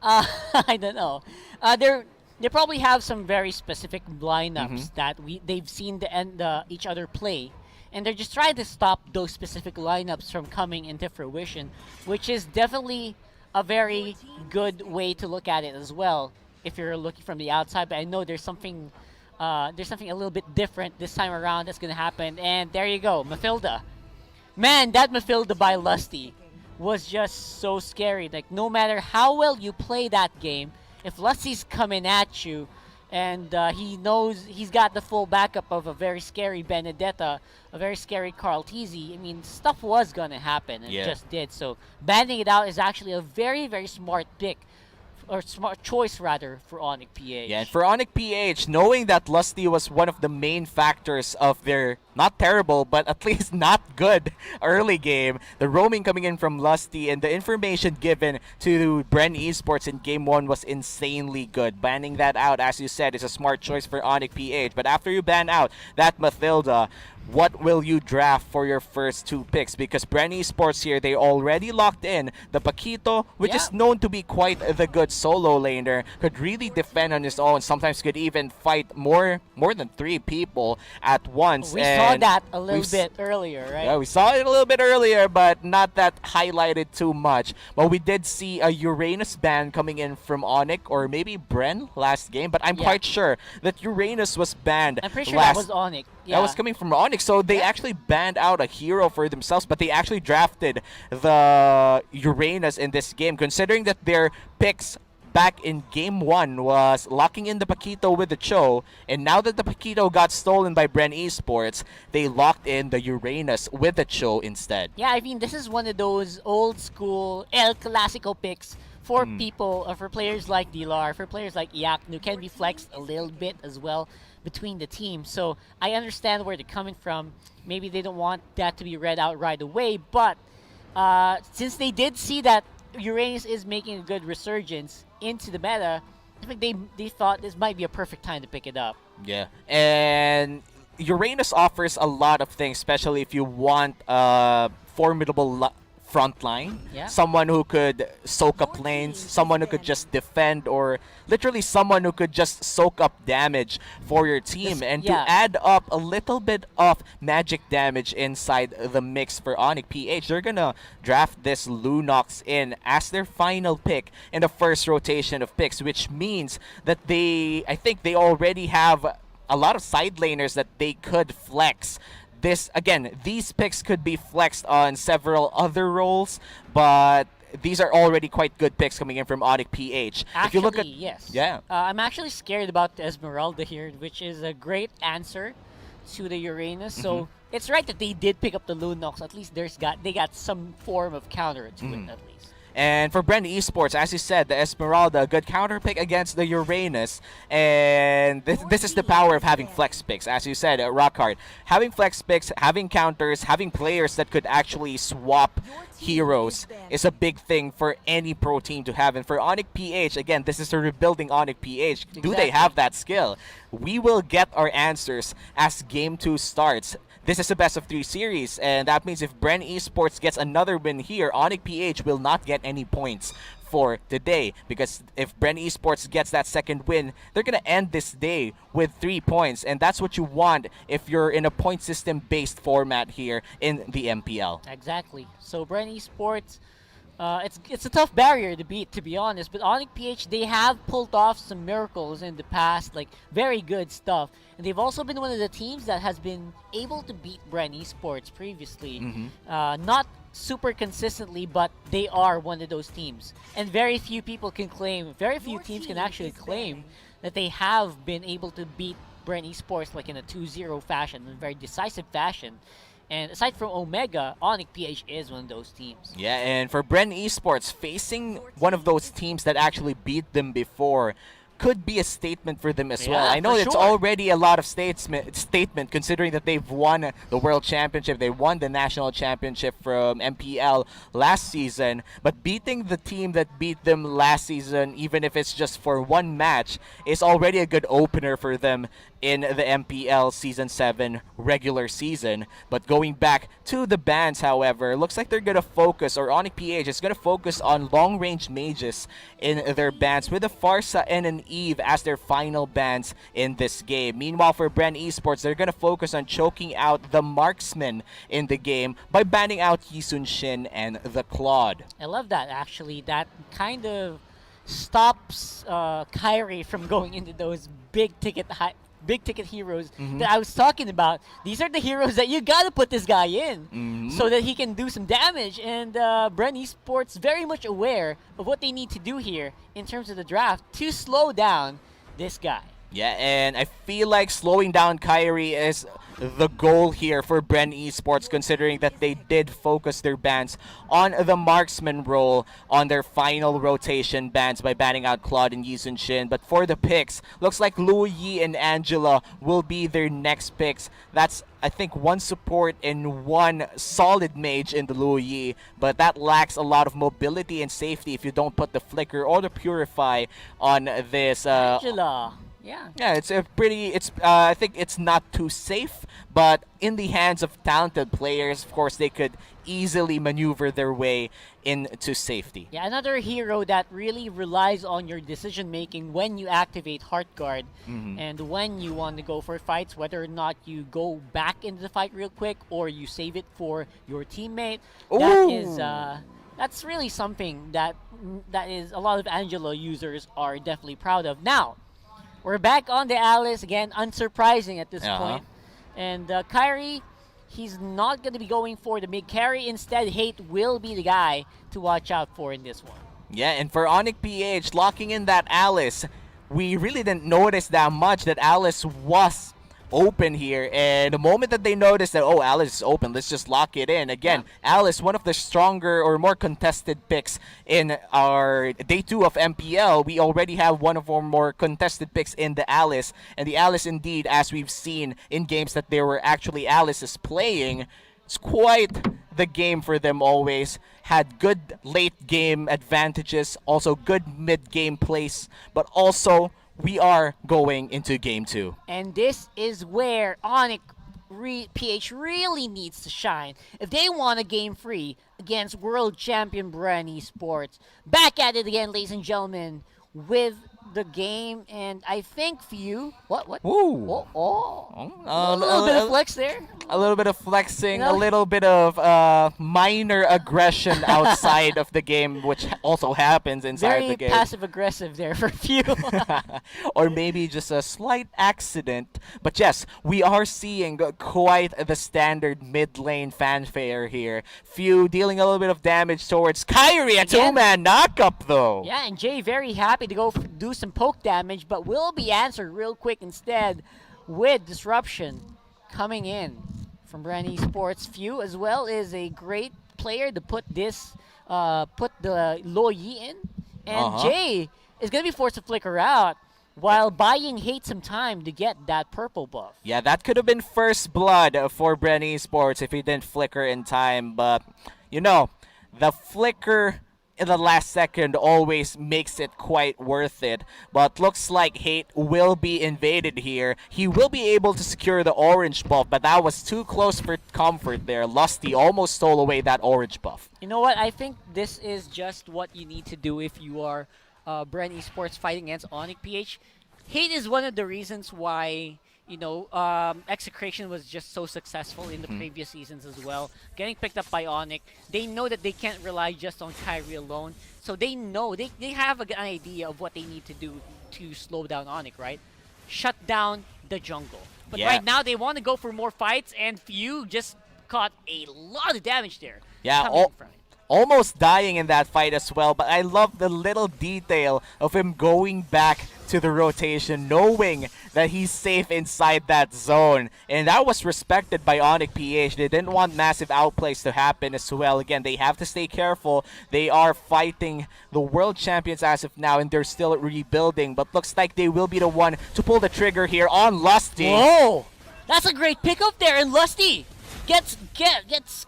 I don't know. They probably have some very specific lineups that they've seen each other play, and they're just trying to stop those specific lineups from coming into fruition, which is definitely a very good way to look at it as well. If you're looking from the outside, but I know there's something a little bit different this time around that's gonna happen. And there you go, Mafilda. Man, that Mafilda by Lusty was just so scary. Like, no matter how well you play that game, if Lusty's coming at you and he knows he's got the full backup of a very scary Benedetta, a very scary Carl Tizzy, I mean, stuff was going to happen, and it just did. So banning it out is actually a very, very smart pick, or smart choice rather, for Onic PH. Yeah, and for Onic PH, knowing that Lusty was one of the main factors of their not terrible, but at least not good early game, the roaming coming in from Lusty and the information given to Bren Esports in Game 1 was insanely good. Banning that out, as you said, is a smart choice for Onic PH. But after you ban out that Mathilda, what will you draft for your first two picks? Because Bren Esports here, they already locked in the Paquito, which is known to be quite the good solo laner, could really defend on his own, sometimes could even fight more than 3 people at once. We saw that a little bit earlier, right? Yeah, we saw it a little bit earlier, but not that highlighted too much. But we did see a Uranus ban coming in from Onic, or maybe Bren last game, but I'm quite sure that Uranus was banned. I'm pretty sure that was Onic. Yeah. That was coming from Onic, so they actually banned out a hero for themselves, but they actually drafted the Uranus in this game, considering that their picks back in Game 1 was locking in the Paquito with the Cho, and now that the Paquito got stolen by Bren Esports, they locked in the Uranus with the Cho instead. Yeah, I mean, this is one of those old school El Clasico picks for people, for players like Dilar, for players like Yak, who can be flexed a little bit as well between the teams. So I understand where they're coming from. Maybe they don't want that to be read out right away, but since they did see that Uranus is making a good resurgence into the meta, I think they thought this might be a perfect time to pick it up. Yeah, and Uranus offers a lot of things, especially if you want a formidable front line. Yeah. Someone who could soak up lanes, someone who could just defend, or literally someone who could just soak up damage for your team. And to add up a little bit of magic damage inside the mix for Onic PH, they're gonna draft this Lunox in as their final pick in the first rotation of picks, which means that I think they already have a lot of side laners that they could flex. These picks could be flexed on several other roles, but these are already quite good picks coming in from Onic PH. Actually, if you look at, yes. Yeah. I'm actually scared about the Esmeralda here, which is a great answer to the Uranus. So it's right that they did pick up the Lunox. At least they got some form of counter to it, at least. And for Bren Esports, as you said, the Esmeralda, good counter pick against the Uranus. And this is the power of having flex picks. As you said, Rockhard, having flex picks, having counters, having players that could actually swap heroes is a big thing for any pro team to have. And for Onic PH, again, this is a rebuilding Onic PH. Exactly. Do they have that skill? We will get our answers as Game 2 starts. This is a best-of-3 series, and that means if Bren Esports gets another win here, Onic PH will not get any points for today, because if Bren Esports gets that second win, they're going to end this day with 3 points, and that's what you want if you're in a point system-based format here in the MPL. Exactly. So Bren Esports, it's a tough barrier to beat, to be honest, but Onic PH, they have pulled off some miracles in the past, like very good stuff. And they've also been one of the teams that has been able to beat Bren Esports previously. Not super consistently, but they are one of those teams. And very few teams can actually claim that they have been able to beat Bren Esports like in a 2-0 fashion, in a very decisive fashion. And aside from Omega, Onic PH is one of those teams. Yeah, and for Bren Esports, facing one of those teams that actually beat them before, could be a statement for them as well. Yeah, I know for it's sure. already a lot of statement considering that they've won the World Championship, they won the National Championship from MPL last season, but beating the team that beat them last season, even if it's just for one match, is already a good opener for them in the MPL Season 7 regular season. But going back to the bans, however, looks like they're going to focus, or Onic PH is going to focus on long-range mages in their bans with a Farsa and an Eve as their final bans in this game. Meanwhile, for Bren Esports, they're going to focus on choking out the marksman in the game by banning out Yisun Shin and the Claude. I love that, actually. That kind of stops Kyrie from going into those big ticket heroes that I was talking about. These are the heroes that you gotta put this guy in so that he can do some damage. And Bren Esports very much aware of what they need to do here in terms of the draft to slow down this guy. Yeah, and I feel like slowing down Kyrie is the goal here for Bren Esports, considering that they did focus their bans on the marksman role on their final rotation bans by banning out Claude and Yisun Shin. But for the picks, looks like Luo Yi and Angela will be their next picks. That's, I think, one support and one solid mage in the Luo Yi, but that lacks a lot of mobility and safety if you don't put the Flicker or the Purify on this. Angela. Yeah. Yeah, it's a pretty. I think it's not too safe, but in the hands of talented players, of course, they could easily maneuver their way into safety. Yeah, another hero that really relies on your decision making when you activate Heart Guard and when you want to go for fights, whether or not you go back into the fight real quick or you save it for your teammate. That is that's really something that is a lot of Angelo users are definitely proud of. Now, we're back on the Alice again, unsurprising at this point. And Kyrie, he's not going to be going for the mid carry. Instead, Hate will be the guy to watch out for in this one. Yeah, and for Onic PH, locking in that Alice, we really didn't notice that much that Alice was open here, and the moment that they noticed that, oh, Alice is open, let's just lock it in. Again, Alice, one of the stronger or more contested picks in our day 2 of MPL. We already have one of our more contested picks in the Alice, and the Alice indeed, as we've seen in games that there were actually Alice's playing, it's quite the game for them always. Had good late game advantages, also good mid game plays, but also we are going into game 2. And this is where Onic PH really needs to shine if they want a game free against world champion Bren Esports. Back at it again, ladies and gentlemen, with the game, and I think few. What? Ooh. A little bit of flex there. A little bit of flexing, You know? a little bit of minor aggression outside of the game, which also happens inside Very the game. passive aggressive there for few. Or maybe just a slight accident. But yes, we are seeing quite the standard mid lane fanfare here. Few dealing a little bit of damage towards Kyrie, a Again? two-man knockup though. Yeah, and Jay very happy to go do some poke damage, but will be answered real quick instead with Disruption coming in from Bren Esports. Few as well is a great player to put this, put the Luo Yi in, and Jay is gonna be forced to flicker out while buying Hate some time to get that purple buff. Yeah, that could have been first blood for Bren Esports if he didn't flicker in time, but you know, the flicker in the last second always makes it quite worth it. But looks like Hate will be invaded here. He will be able to secure the orange buff, but that was too close for comfort there. Lusty almost stole away that orange buff. You know what? I think this is just what you need to do if you are Bren Esports fighting against Onic PH. Hate is one of the reasons why, you know, Execration was just so successful in the previous seasons as well. Getting picked up by Onic, they know that they can't rely just on Kyrie alone. So they know, they have an idea of what they need to do to slow down Onic, right? Shut down the jungle. But right now they want to go for more fights, and Few just caught a lot of damage there. Yeah, coming from it. almost dying in that fight as well, but I love the little detail of him going back to the rotation, knowing that he's safe inside that zone. And that was respected by Onic PH. They didn't want massive outplays to happen as well. Again, they have to stay careful. They are fighting the world champions as of now, and they're still rebuilding. But looks like they will be the one to pull the trigger here on Lusty. Whoa! That's a great pickup there, and Lusty gets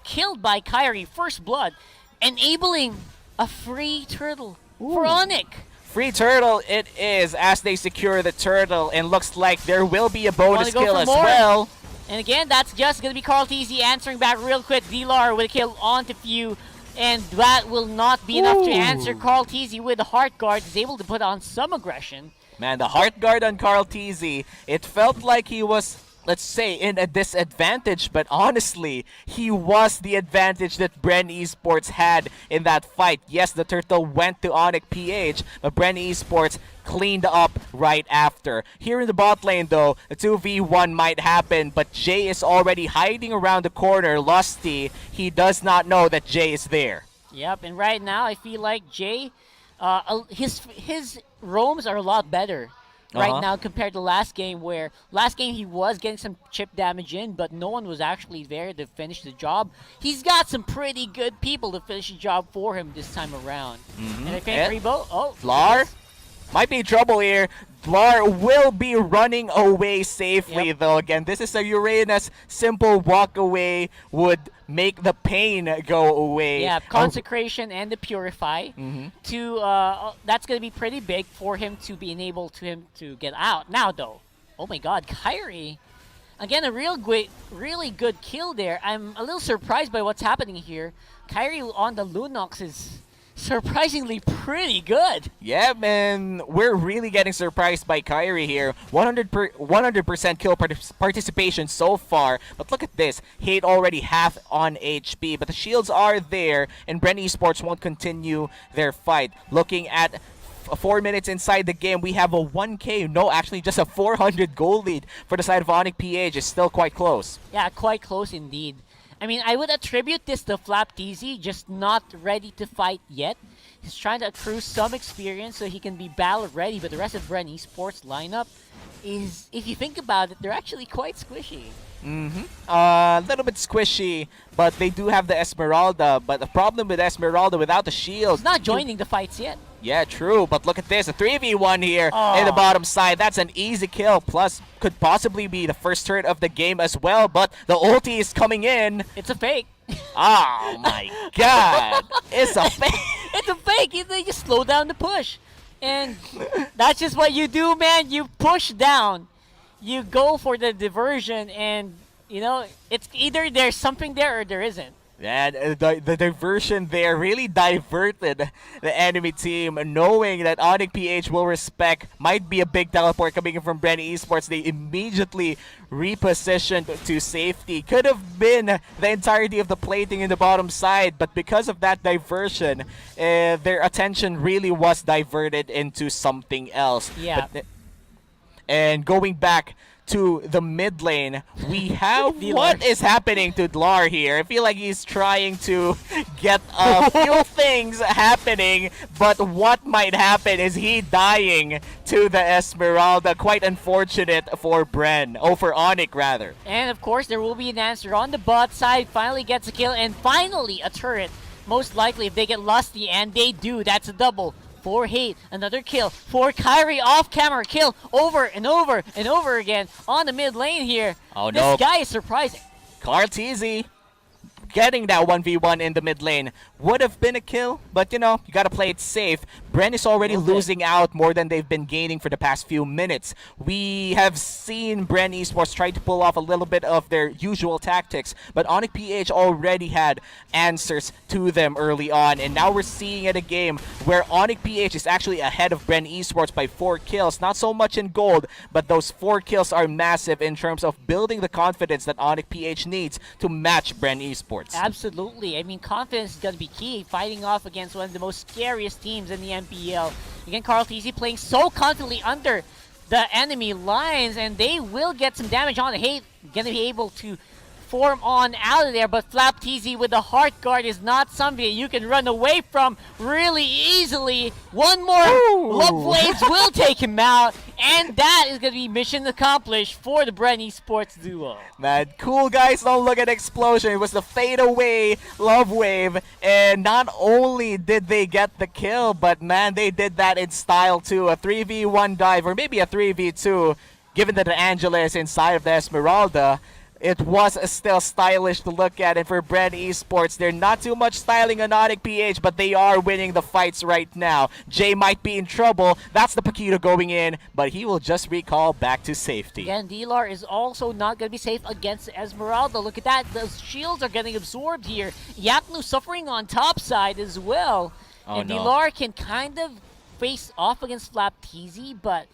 killed by Kyrie. First blood, enabling a free turtle for Onic. Free turtle it is as they secure the turtle, and looks like there will be a bonus kill as well. And again, that's just going to be complies answering back real quick. D-Lar with a kill onto Few, and that will not be enough to answer. complies with the heart guard is able to put on some aggression. Man, the heart guard on complies, it felt like he was, let's say, in a disadvantage, but honestly, he was the advantage that Bren Esports had in that fight. Yes, the turtle went to Onic PH, but Bren Esports cleaned up right after. Here in the bot lane, though, a 2v1 might happen, but Jay is already hiding around the corner. Lusty, he does not know that Jay is there. Yep, and right now, I feel like Jay, his roams are a lot better right now compared to last game, where last game he was getting some chip damage in, but no one was actually there to finish the job. He's got some pretty good people to finish the job for him this time around. And I think Rebo, Lar might be in trouble here. Lar will be running away safely, though. Again, this is a Uranus. Simple walk away would make the pain go away. Yeah, Consecration and the Purify. That's going to be pretty big for him to be able to get out. Now, though, oh my god, Kyrie. Again, a really good kill there. I'm a little surprised by what's happening here. Kyrie on the Lunox is surprisingly pretty good. Yeah, man, we're really getting surprised by Kyrie here. 100% kill participation so far. But look at this, Hate already half on HP, but the shields are there, and Bren Esports won't continue their fight. Looking at 4 minutes inside the game, we have a 1k, no, actually just a 400 gold lead for the side of Onic PH. Is still quite close. Yeah, quite close indeed. I mean, I would attribute this to flapTZ, just not ready to fight yet. He's trying to accrue some experience so he can be battle ready, but the rest of Bren Esports lineup is, if you think about it, they're actually quite squishy. A little bit squishy, but they do have the Esmeralda. But the problem with Esmeralda, without the shield, he's not joining the fights yet. Yeah, true, but look at this, a 3v1 here in the bottom side. That's an easy kill, plus could possibly be the first turret of the game as well, but the ulti is coming in. It's a fake. Oh my god, it's a fake. It's a fake. They just slow down the push. And that's just what you do, man. You push down. You go for the diversion, and, you know, it's either there's something there or there isn't. And the diversion there really diverted the enemy team, knowing that Onic PH will respect, might be a big teleport coming in from Bren Esports. They immediately repositioned to safety. Could have been the entirety of the plating in the bottom side, but because of that diversion, their attention really was diverted into something else. Yeah. And going back to the mid lane, we have what is happening to Dlar here. I feel like he's trying to get a few things happening, but what might happen is he dying to the Esmeralda. Quite unfortunate for Bren. Oh, for Onic rather. And of course, there will be an answer on the bot side. Finally gets a kill, and finally a turret. Most likely, if they get Lusty, and they do, that's a double. For Hate, another kill. For Kyrie, off camera, kill over and over and over again on the mid lane here. Oh no. This guy is surprising. complies getting that 1v1 in the mid lane would have been a kill, but you know, you gotta play it safe. Bren is already losing out more than they've been gaining for the past few minutes. We have seen Bren Esports try to pull off a little bit of their usual tactics, but Onic PH already had answers to them early on, and now we're seeing it a game where Onic PH is actually ahead of Bren Esports by 4 kills. Not so much in gold, but those 4 kills are massive in terms of building the confidence that Onic PH needs to match Bren Esports. Absolutely. I mean, confidence is going to be key. Fighting off against one of the most scariest teams in the MPL. Again, complies playing so confidently under the enemy lines, and they will get some damage on the Hate. Going to be able to form on out of there, but Flapteezy with the heart guard is not something you can run away from really easily. One more Love Waves will take him out, and that is going to be mission accomplished for the Bren Esports duo. Man, cool guys, don't look at Explosion. It was the fade away Love Wave, and not only did they get the kill, but man, they did that in style too. A 3v1 dive, or maybe a 3v2, given that the Angela is inside of the Esmeralda. It was still stylish to look at, and for Bren Esports, they're not too much styling on Onic PH, but they are winning the fights right now. Jay might be in trouble. That's the Paquito going in, but he will just recall back to safety. Again, Dilar is also not going to be safe against Esmeralda. Look at that. The shields are getting absorbed here. Yaknu suffering on top side as well. And no. Dilar can kind of face off against Flapteezy, but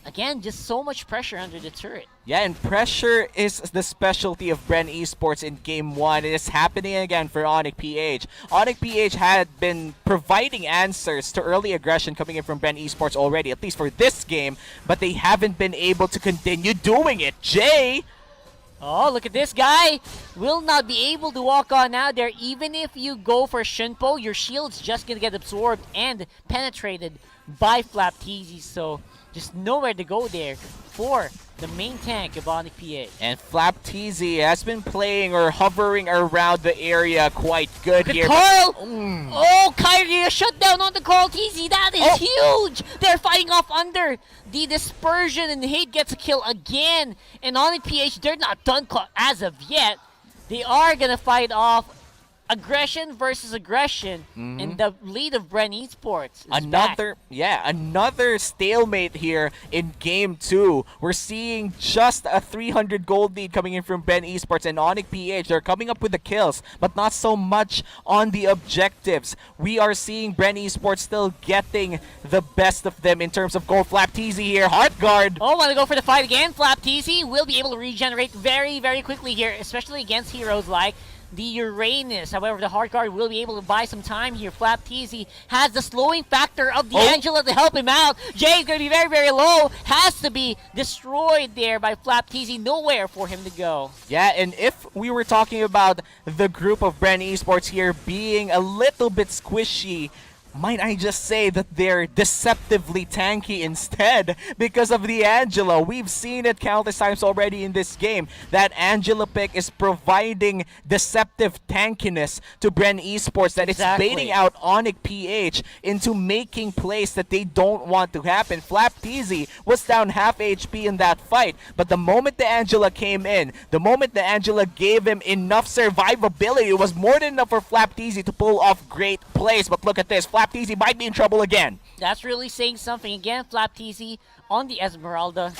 again, just so much pressure under the turret. Yeah, and pressure is the specialty of Bren Esports in Game 1. It is happening again for Onic PH. Onic PH had been providing answers to early aggression coming in from Bren Esports already, at least for this game, but they haven't been able to continue doing it. Jay! Oh, look at this guy. Will not be able to walk on out there. Even if you go for Shunpo, your shield's just going to get absorbed and penetrated by Flapteezy, so just nowhere to go there for the main tank of Onic PH. And Flapteezy has been playing or hovering around the area quite good here. Carl! Oh, Kyrie, a shutdown on the Carl TZ. That is huge! They're fighting off under the dispersion, and Hate gets a kill again. And Onic PH, they're not done as of yet. They are going to fight off aggression versus aggression, and the lead of Bren Esports is back. Another stalemate here in Game 2. We're seeing just a 300 gold lead coming in from Bren Esports, and Onic PH, they're coming up with the kills, but not so much on the objectives. We are seeing Bren Esports still getting the best of them in terms of gold. Flapteezy here, Heart Guard. Oh, want to go for the fight again? Flapteezy will be able to regenerate very, very quickly here, especially against heroes like the Uranus. However, the Heart Guard will be able to buy some time here. Flapteezy has the slowing factor of the Angela to help him out. Jay's going to be very, very low. Has to be destroyed there by Flapteezy. Nowhere for him to go. Yeah, and if we were talking about the group of Bren Esports here being a little bit squishy, might I just say that they're deceptively tanky instead because of the Angela. We've seen it countless times already in this game. That Angela pick is providing deceptive tankiness to Bren Esports that is baiting out Onic PH into making plays that they don't want to happen. Flapteezy was down half HP in that fight, but the moment the Angela came in, the moment the Angela gave him enough survivability, it was more than enough for Flapteezy to pull off great plays. But look at this, Flapteezy might be in trouble again. That's really saying something. Again, Flapteezy on the Esmeralda.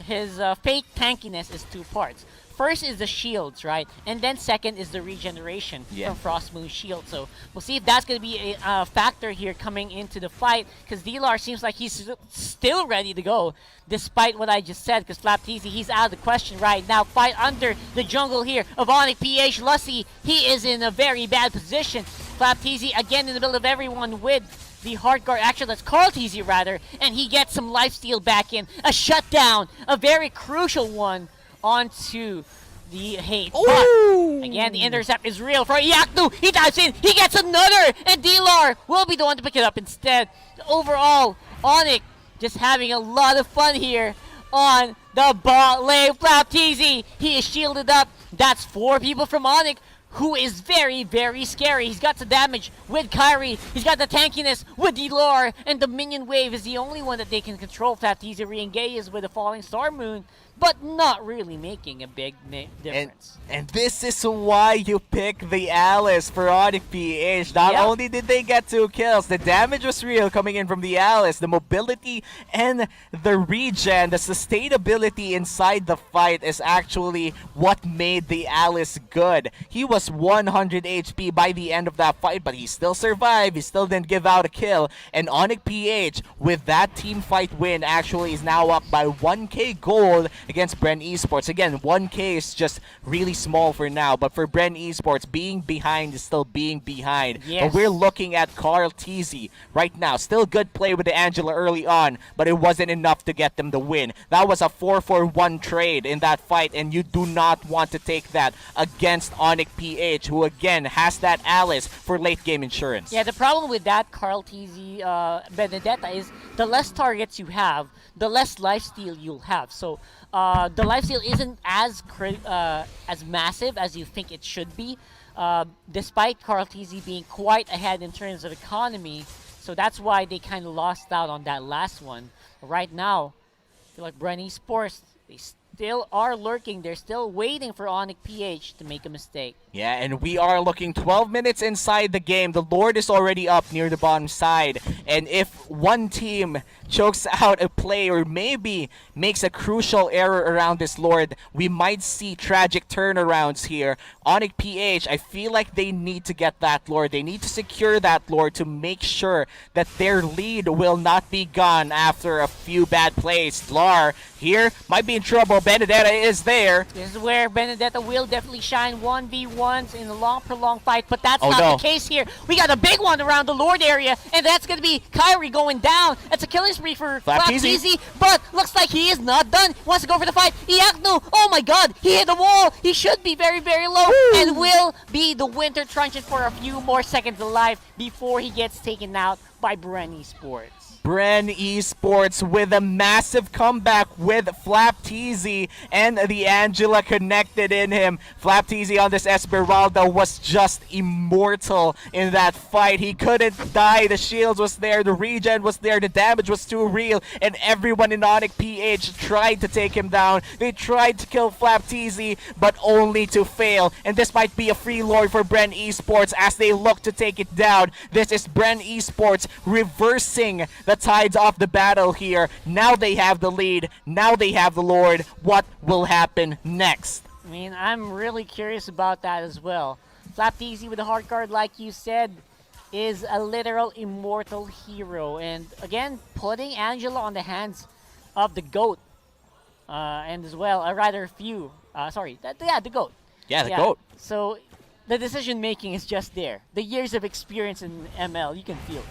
His fake tankiness is two parts. First is the shields, right? And then second is the regeneration from Frost Moon shield. So we'll see if that's going to be a factor here coming into the fight, because Dilar seems like he's still ready to go, despite what I just said, because Flapteezy, he's out of the question right now. Fight under the jungle here of Onic PH. Lusty, he is in a very bad position. Flapteezy again in the middle of everyone with the Heart Guard. Actually, that's Carl TZ rather, and he gets some lifesteal back in. A shutdown, a very crucial one onto the Hate. But again, the intercept is real for Yaknu. He dives in, he gets another, and Dilar will be the one to pick it up instead. Overall, Onic just having a lot of fun here on the bot lane. Flapteezy, he is shielded up. That's 4 people from Onic, who is very, very scary. He's got the damage with Kyrie. He's got the tankiness with Dilar, and the minion wave is the only one that they can control. Flapteezy re-engages with the Falling Star Moon, but not really making a big difference. And this is why you pick the Alice for Onic PH. Not only did they get 2 kills, the damage was real coming in from the Alice. The mobility and the regen, the sustainability inside the fight is actually what made the Alice good. He was 100 HP by the end of that fight, but he still survived. He still didn't give out a kill. And Onic PH, with that team fight win, actually is now up by 1k gold against Bren Esports. Again, 1K is just really small for now, but for Bren Esports, being behind is still being behind. Yes. But we're looking at Carl Teasy right now. Still good play with the Angela early on, but it wasn't enough to get them the win. That was a 4-for-1 trade in that fight, and you do not want to take that against Onic PH, who again has that Alice for late game insurance. Yeah, the problem with that Carl TZ Benedetta is the less targets you have, the less lifesteal you'll have. So the lifesteal isn't as massive as you think it should be, despite Carl TZ being quite ahead in terms of economy. So that's why they kind of lost out on that last one. Right now, I feel like Bren Esports, they still are lurking. They're still waiting for Onic PH to make a mistake. Yeah, and we are looking 12 minutes inside the game. The Lord is already up near the bottom side. And if one team chokes out a play or maybe makes a crucial error around this Lord, we might see tragic turnarounds here. Onic PH, I feel like they need to get that Lord. They need to secure that Lord to make sure that their lead will not be gone after a few bad plays. Lar here might be in trouble. Benedetta is there. This is where Benedetta will definitely shine 1v1s in a long, prolonged fight, but that's Oh, not no. the case here. We got a big one around the Lord area, and that's going to be Kyrie going down. That's a killing spree for Flapteasy, but looks like he is not done. Wants to go for the fight. Iaknu, oh my god, he hit the wall. He should be very, very low, and will be the winter truncheon for a few more seconds alive before he gets taken out by Bren Esports. Bren Esports with a massive comeback with Flapteasy and the Angela connected in him. Flapteasy on this Esmeralda was just immortal in that fight. He couldn't die. The shields was there, the regen was there, the damage was too real, and everyone in Onic PH tried to take him down. They tried to kill Flapteasy, but only to fail. And this might be a free lord for Bren Esports as they look to take it down. This is Bren Esports reversing the tides of the battle here. Now they have the lead. Now they have the Lord. What will happen next? I mean, I'm really curious about that as well. Flapteasy with a hard card, like you said, is a literal immortal hero. And again, putting Angela on the hands of the GOAT. And as well, rather few. The GOAT. Yeah, the GOAT. So the decision making is just there. The years of experience in ML, you can feel it.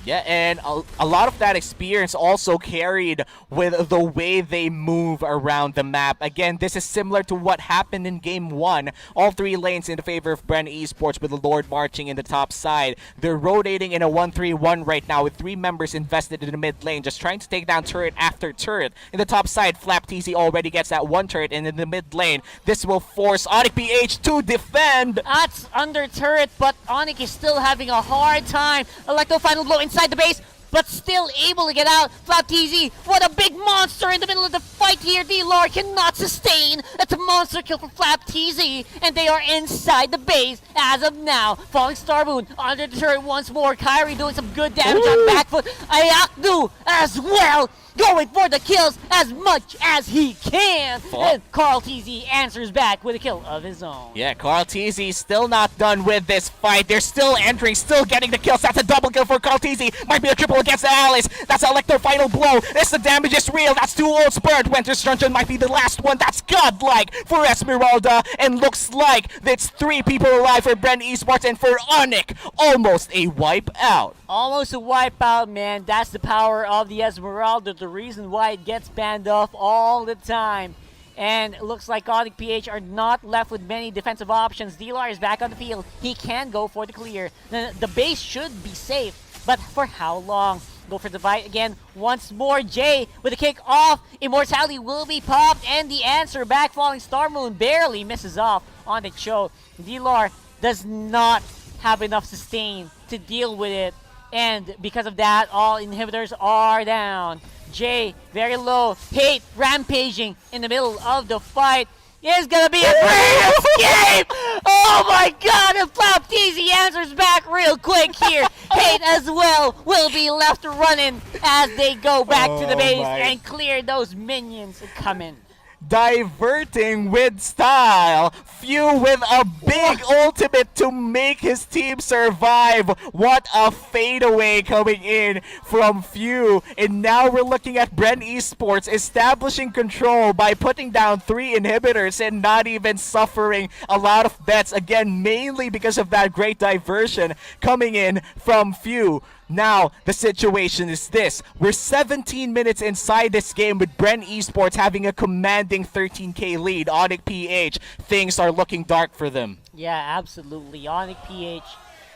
Yeah, and a lot of that experience also carried with the way they move around the map. Again, this is similar to what happened in Game 1. All three lanes in the favor of Bren Esports with the Lord marching in the top side. They're rotating in a 1-3-1 right now with 3 members invested in the mid lane, just trying to take down turret after turret. In the top side, Flapteasy already gets that 1 turret, and in the mid lane, this will force Onic PH to defend. That's under turret, but Onic is still having a hard time. Electro final blow inside the base, but still able to get out. Flapteasy, what a big monster in the middle of the fight here. D-Lar cannot sustain. That's a monster kill for Flapteasy, and they are inside the base as of now. Falling Star Moon under the turret once more. Kyrie doing some good damage on back foot. Ayaknu as well, going for the kills as much as he can. And Carl TZ answers back with a kill of his own. Yeah, Carl TZ still not done with this fight. They're still entering, still getting the kills. That's a double kill for Carl TZ. Might be a triple against the Alice. That's Electro final blow. This the damage is real. That's 2 old Spirit. Winter's Truncheon might be the last one. That's godlike for Esmeralda. And looks like it's 3 people alive for Bren Esports, and for Onic, almost a wipe out. Almost a wipeout, man. That's the power of the Esmeralda. The reason why it gets banned off all the time. And it looks like Onic PH are not left with many defensive options. D-Lar is back on the field. He can go for the clear. The base should be safe, but for how long? Go for the fight again once more. Jay with a kick off. Immortality will be popped, and the answer back. Falling Star Moon barely misses off on the choke. D-Lar does not have enough sustain to deal with it, and because of that, all inhibitors are down. Jay very low. Hate rampaging in the middle of the fight. It's gonna be a great escape! Oh my god, and Flapteasy answers back real quick here. Hate as well will be left running as they go back to the base and clear those minions coming. diverting with style. Few with a big ultimate to make his team survive. What a fadeaway coming in from Few. And now we're looking at Bren Esports establishing control by putting down 3 inhibitors and not even suffering a lot of bets. Again, mainly because of that great diversion coming in from Few. Now, the situation is this. We're 17 minutes inside this game with Bren Esports having a commanding 13k lead. Onic PH, things are looking dark for them. Yeah, absolutely. Onic PH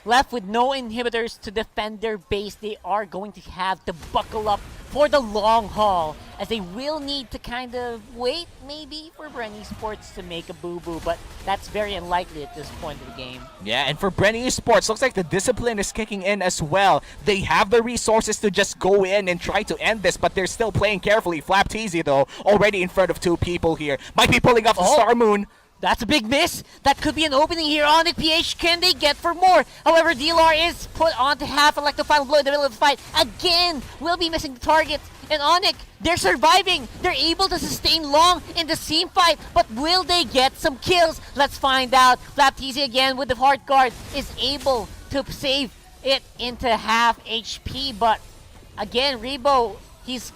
left with no inhibitors to defend their base. They are going to have to buckle up for the long haul, as they will need to kind of wait maybe for Bren Esports to make a boo-boo, but that's very unlikely at this point of the game. Yeah, and for Bren Esports, looks like the discipline is kicking in as well. They have the resources to just go in and try to end this, but they're still playing carefully. Flapteasy, though, already in front of 2 people here. Might be pulling off the Star Moon. That's a big miss. That could be an opening here. Onic PH, can they get for more? However, DLR is put onto half electro final blow in the middle of the fight. Again, will be missing the target. And Onic, they're surviving. They're able to sustain long in the same fight, but will they get some kills? Let's find out. Flapteasy again with the heart guard is able to save it into half HP, but again, Rebo, his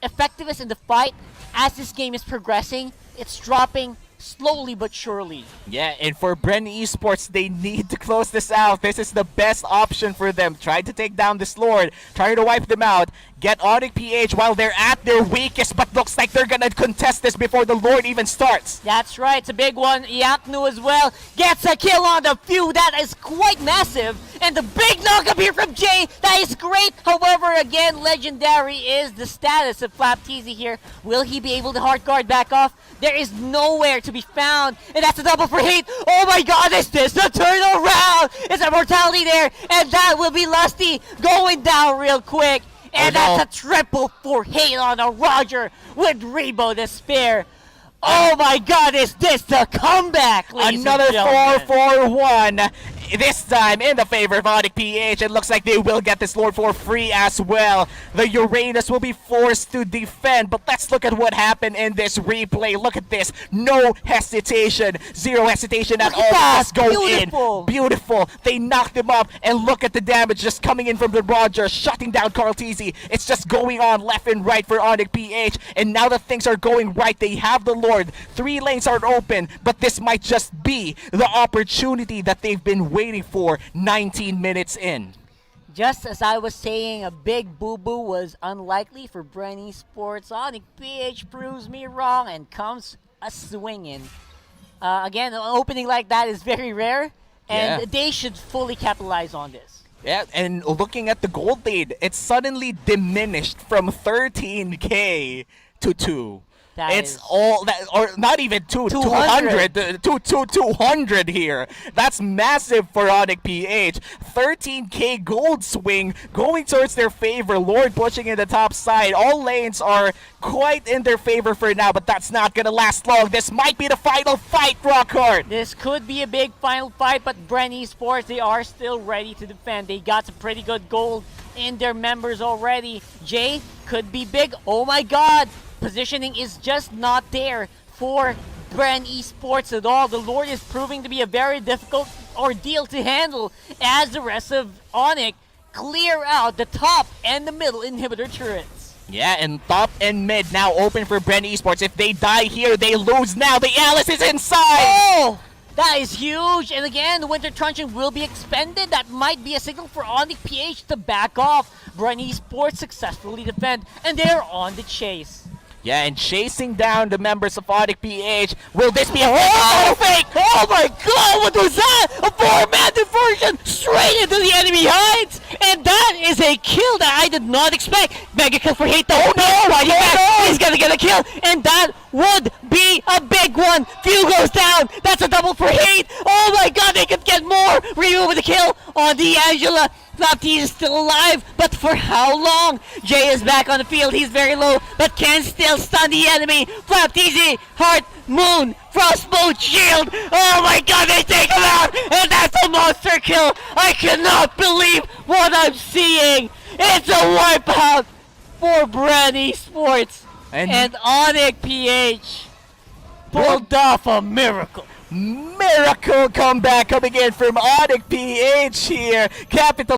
effectiveness in the fight as this game is progressing, it's dropping slowly but surely. Yeah, and for Bren Esports, they need to close this out. This is the best option for them. Try to take down this Lord, try to wipe them out, get Onic PH while they're at their weakest, but looks like they're gonna contest this before the Lord even starts. That's right, it's a big one. Yaknu as well gets a kill on the Few. That is quite massive. And the big knock up here from Jay, that is great. However, again, legendary is the status of Flapteasy here. Will he be able to hard guard back off? There is nowhere to be found, and that's a double for hate. Oh my god, is this the turnaround? It's a mortality there, and that will be Lusty going down real quick. And that's a triple for hate on a Roger with Rebo to spare. Oh my god, is this the comeback? Another 4-4-1. This time in the favor of Onic PH. It looks like they will get this Lord for free as well. The Uranus will be forced to defend, but let's look at what happened in this replay. Look at this. No hesitation. Zero hesitation at all. Just go in. Beautiful. They knocked him up, and look at the damage just coming in from the Roger, shutting down Carlteasy. It's just going on left and right for Onic PH, and now that things are going right, they have the Lord. 3 lanes are open, but this might just be the opportunity that they've been waiting for 19 minutes in. Just as I was saying, a big boo-boo was unlikely for Bren Esports. Onic PH proves me wrong and comes a swinging. Again, an opening like that is very rare, and they should fully capitalize on this. Yeah, and looking at the gold lead, it's suddenly diminished from 13k to 2. It's all that, or not even 200 here. That's massive for Onic PH. 13k gold swing going towards their favor. Lord pushing in the top side. All lanes are quite in their favor for now, but that's not gonna last long. This might be the final fight, Rockhart. This could be a big final fight, but Bren Esports, they are still ready to defend. They got some pretty good gold in their members already. Jay could be big. Oh my god. Positioning is just not there for Bren Esports at all. The Lord is proving to be a very difficult ordeal to handle as the rest of Onic clear out the top and the middle inhibitor turrets. Yeah, and top and mid now open for Bren Esports. If they die here, they lose now. The Alice is inside! Oh! That is huge, and again, the Winter Truncheon will be expended. That might be a signal for Onic PH to back off. Bren Esports successfully defend, and they're on the chase. Yeah, and chasing down the members of Onic PH. Will this be a fake? Oh my god, what was that? A 4-man diversion straight into the enemy heights! And that is a kill that I did not expect. Mega kill for hate though. Oh no! He's gonna get a kill, and that would be a big one. Few goes down. That's a double for hate. Oh my god, they could get more. Ryu with a kill on D'Angela. Flapteasy is still alive, but for how long? Jay is back on the field. He's very low, but can still stun the enemy. Flapteasy, Heart, Moon, Frostbolt, Shield. Oh my god, they take him out, and that's a monster kill. I cannot believe what I'm seeing. It's a wipeout for Bren Esports. And Onic PH pulled off a miracle. Miracle comeback coming in from Onic PH here. Capital